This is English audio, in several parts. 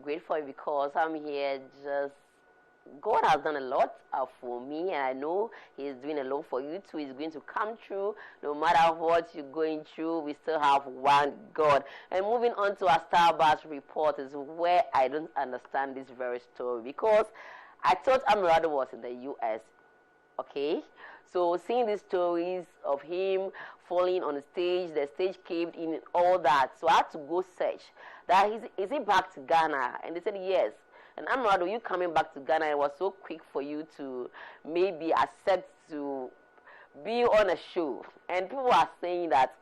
grateful because I'm here just God has done a lot for me, and I know He's doing a lot for you too. He's going to come through no matter what you're going through. We still have one God. And moving on to our Starbucks report is where I don't understand this very story because I thought Amerado was in the U.S. Okay, so seeing these stories of him falling on the stage caved in, and all that. So I had to go search that is he back to Ghana? And they said yes. And Amerado, you coming back to Ghana? It was so quick for you to maybe accept to be on a show. And people are saying that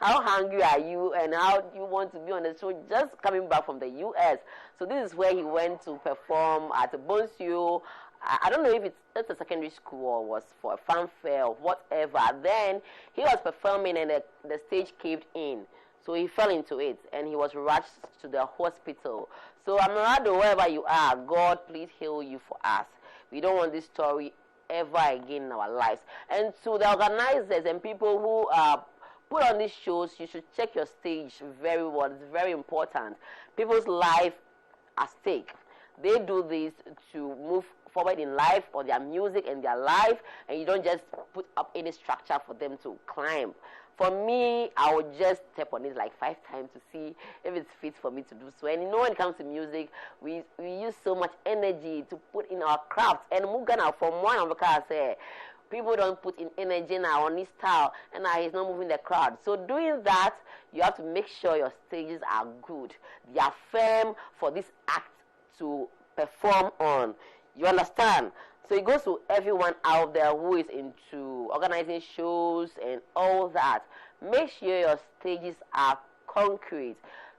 how hungry are you and how do you want to be on the show just coming back from the US. So this is where he went to perform at a Bonsu. I don't know if it's just a secondary school or was for a fanfare or whatever. Then he was performing and the stage caved in. So he fell into it and he was rushed to the hospital. So Amerado, wherever you are, God, please heal you for us. We don't want this story ever again in our lives. And to the organizers and people who put on these shows, you should check your stage very well. It's very important. People's life at stake. They do this to move forward in life or their music and their life, and you don't just put up any structure for them to climb. For me, I would just step on it like 5 times to see if it's fit for me to do so. And you know, when it comes to music, we use so much energy to put in our craft. And Mugana, from one of the cars, say, people don't put in energy now on his style, and now he's not moving the crowd. So doing that, you have to make sure your stages are good. They are firm for this act to perform on. You understand? So it goes to everyone out there who is into organizing shows and all that. Make sure your stages are concrete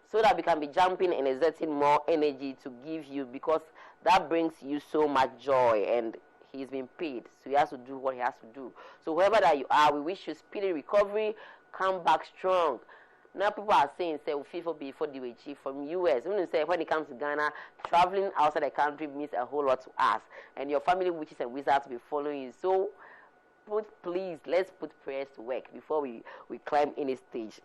so that we can be jumping and exerting more energy to give you, because that brings you so much joy, and he's been paid. So he has to do what he has to do. So whoever that you are, we wish you speedy recovery. Come back strong. Now people are saying, say, FIFA before the achieve from US. When you say when it comes to Ghana, traveling outside the country means a whole lot to us. And your family witches and wizards will be following you. So please, let's put prayers to work before we climb any stage.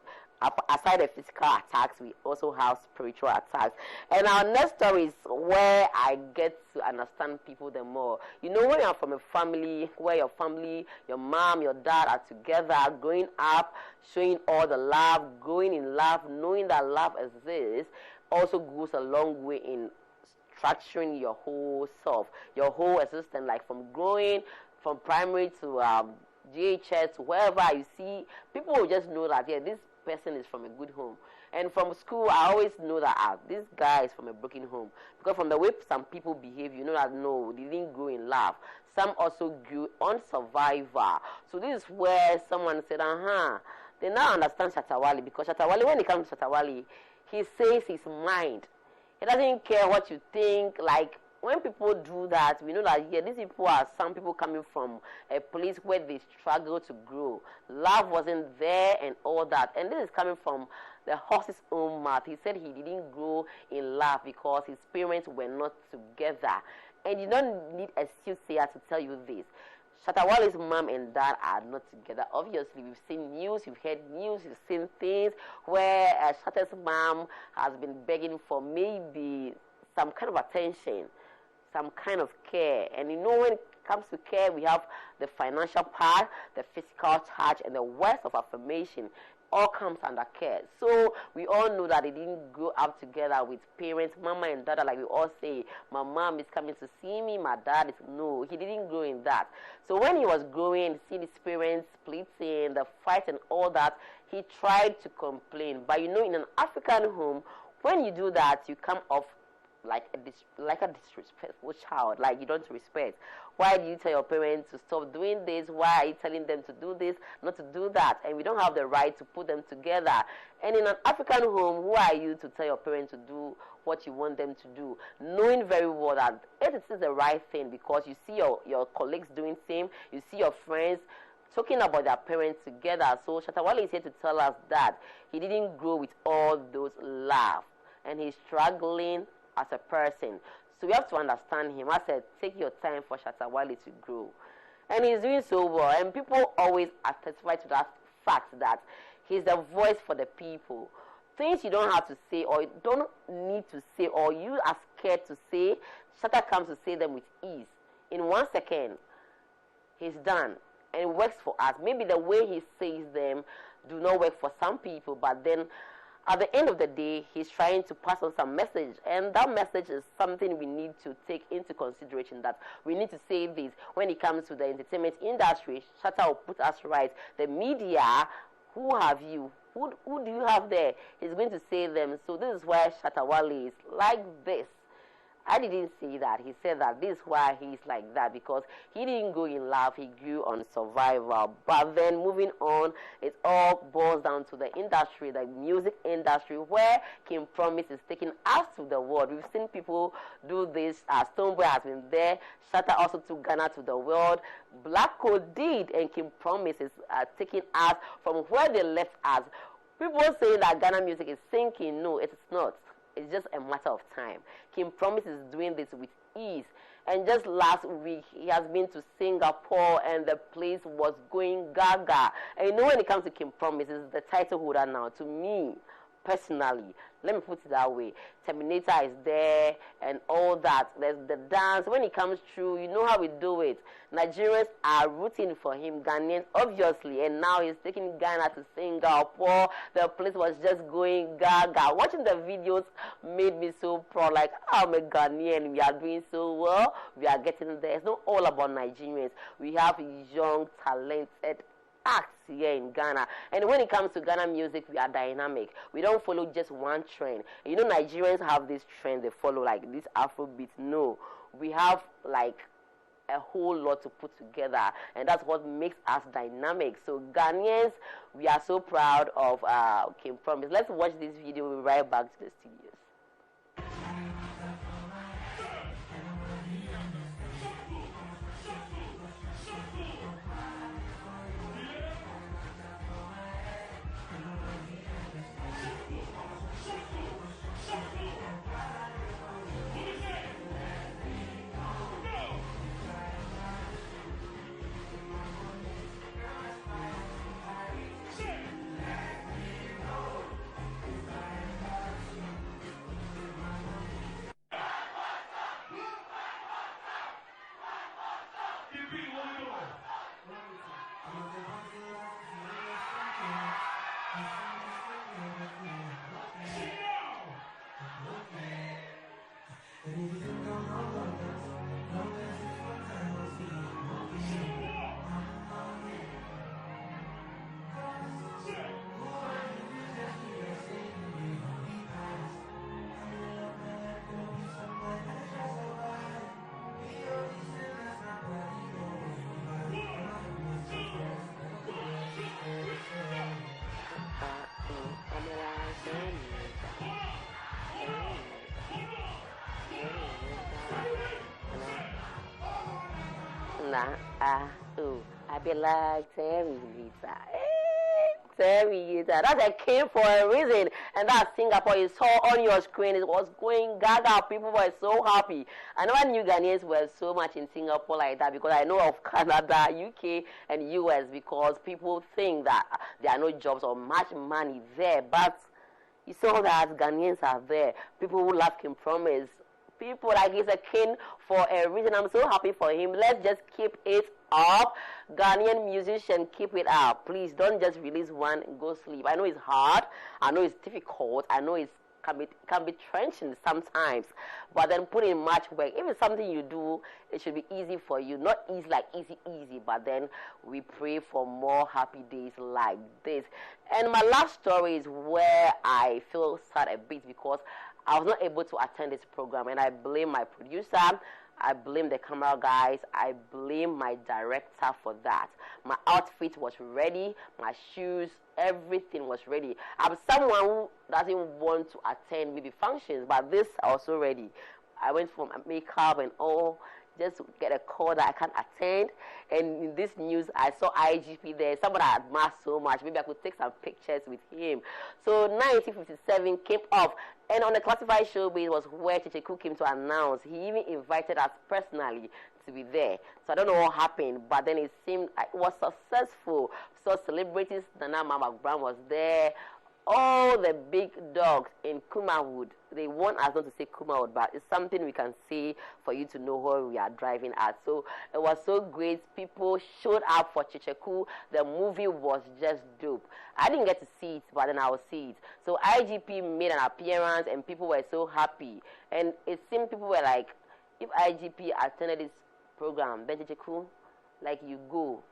Aside the physical attacks, we also have spiritual attacks. And our next story is where I get to understand people the more. You know, when you're from a family where your family, your mom, your dad are together, growing up, showing all the love, growing in love, knowing that love exists, also goes a long way in structuring your whole self, your whole existence, like from growing from primary to GHS, wherever you see, people will just know that, yeah, this person is from a good home. And from school, I always know that this guy is from a broken home. Because from the way some people behave, you know that no, they didn't grow in love. Some also grew on survivor. So this is where someone said, they now understand Shatta Wale, because Shatta Wale, when it comes to Shatta Wale, he says his mind. He doesn't care what you think. Like, when people do that, we know that, yeah, these people are some people coming from a place where they struggle to grow. Love wasn't there and all that. And this is coming from the horse's own mouth. He said he didn't grow in love because his parents were not together. And you don't need a soothsayer to tell you this. Shatta Wale's mom and dad are not together. Obviously, we've seen news, you've heard news, you've seen things where Shatta's mom has been begging for maybe some kind of attention, some kind of care. And you know, when it comes to care, we have the financial part, the physical touch, and the words of affirmation. All comes under care. So we all know that they didn't grow up together with parents, mama and dada, like we all say. My mom is coming to see me, my dad is no. He didn't grow in that. So when he was growing, seeing his parents splitting, the fight and all that, he tried to complain. But you know, in an African home, when you do that, you come off like a disrespectful child, like you don't respect. Why do you tell your parents to stop doing this? Why are you telling them to do this, not to do that? And we don't have the right to put them together. And in an African home, who are you to tell your parents to do what you want them to do, knowing very well that it is the right thing, because you see your colleagues doing same, you see your friends talking about their parents together. So Shatta Wale is here to tell us that he didn't grow with all those love, and he's struggling as a person. So we have to understand him. I said, take your time for Shatta Wale to grow. And he's doing so well. And people always testify to that fact that he's the voice for the people. things you don't have to say or you don't need to say or you are scared to say, Shatta comes to say them with ease. In 1 second, he's done. And it works for us. Maybe the way he says them do not work for some people, but then at the end of the day, he's trying to pass on some message. And that message is something we need to take into consideration, that we need to say this. When it comes to the entertainment industry, Shatta will put us right. The media, who have you? Who do you have there? He's going to say them. So this is why Shatta Wale is like this. I didn't say that. He said that this is why he's like that, because he didn't go in love, he grew on survival. But then moving on, it all boils down to the industry, the music industry, where King Promise is taking us to the world. We've seen people do this. Stoneboy has been there. Shatta also took Ghana to the world. Black Code did, and King Promise is taking us from where they left us. People say that Ghana music is sinking. No, it is not. It's just a matter of time. King Promise is doing this with ease. And just last week, he has been to Singapore and the place was going gaga. And you know, when it comes to King Promise, it's the title holder now. To me, personally, let me put it that way. Terminator is there and all that. There's the dance. When it comes through, you know how we do it. Nigerians are rooting for him, Ghanaians obviously, and now he's taking Ghana to Singapore. The place was just going gaga. Watching the videos made me so proud, like, I'm a Ghanaian, we are doing so well, we are getting there. It's not all about Nigerians. We have young, talented acts here in Ghana. And when it comes to Ghana music, we are dynamic. We don't follow just one trend. You know, Nigerians have this trend they follow, like this Afrobeat. No, we have like a whole lot to put together, and that's what makes us dynamic. So Ghanaians, we are so proud of King Promise. Let's watch this video. We'll be right back to the studios. I be like Terry Lisa. Terry Lisa. That's a king for a reason. And that Singapore you saw on your screen, it was going gaga. People were so happy. I never knew Ghanaians were so much in Singapore like that, because I know of Canada, UK, and US, because people think that there are no jobs or much money there. But you saw that Ghanaians are there. People who love King Promise. People like he's a king for a reason. I'm so happy for him. Let's just keep it up. Ghanaian musician, keep it up. Please don't just release one and go sleep. I know it's hard. I know it's difficult. I know it can be trenching sometimes. But then put in much work. If it's something you do, it should be easy for you. Not easy like easy. But then we pray for more happy days like this. And my last story is where I feel sad a bit, because I was not able to attend this program, and I blame my producer, I blame the camera guys, I blame my director for that. My outfit was ready, my shoes, everything was ready. I'm someone who doesn't want to attend maybe functions, but this I was so ready. I went for my makeup and all, just to get a call that I can't attend. And in this news, I saw IGP there, somebody I admire so much. Maybe I could take some pictures with him. So 1957 came off. And on the classified showbiz was where Chicheku came to announce. He even invited us personally to be there. So I don't know what happened, but then it seemed it was successful. So celebrities, Nana Mama Brown was there. all the big dogs in Kumawood, they want us not to say Kumawood, but it's something we can say for you to know where we are driving at. So it was so great. People showed up for Chicheku. The movie was just dope. I didn't get to see it, but then I will see it. So IGP made an appearance, and people were so happy. And it seemed people were like, if IGP attended this program, Ben Chicheku, like you go,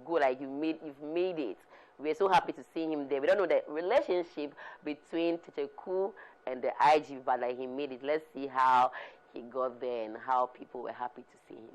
like you've made it. We're so happy to see him there. We don't know the relationship between Chicheku and the IG, but like he made it. Let's see how he got there and how people were happy to see him.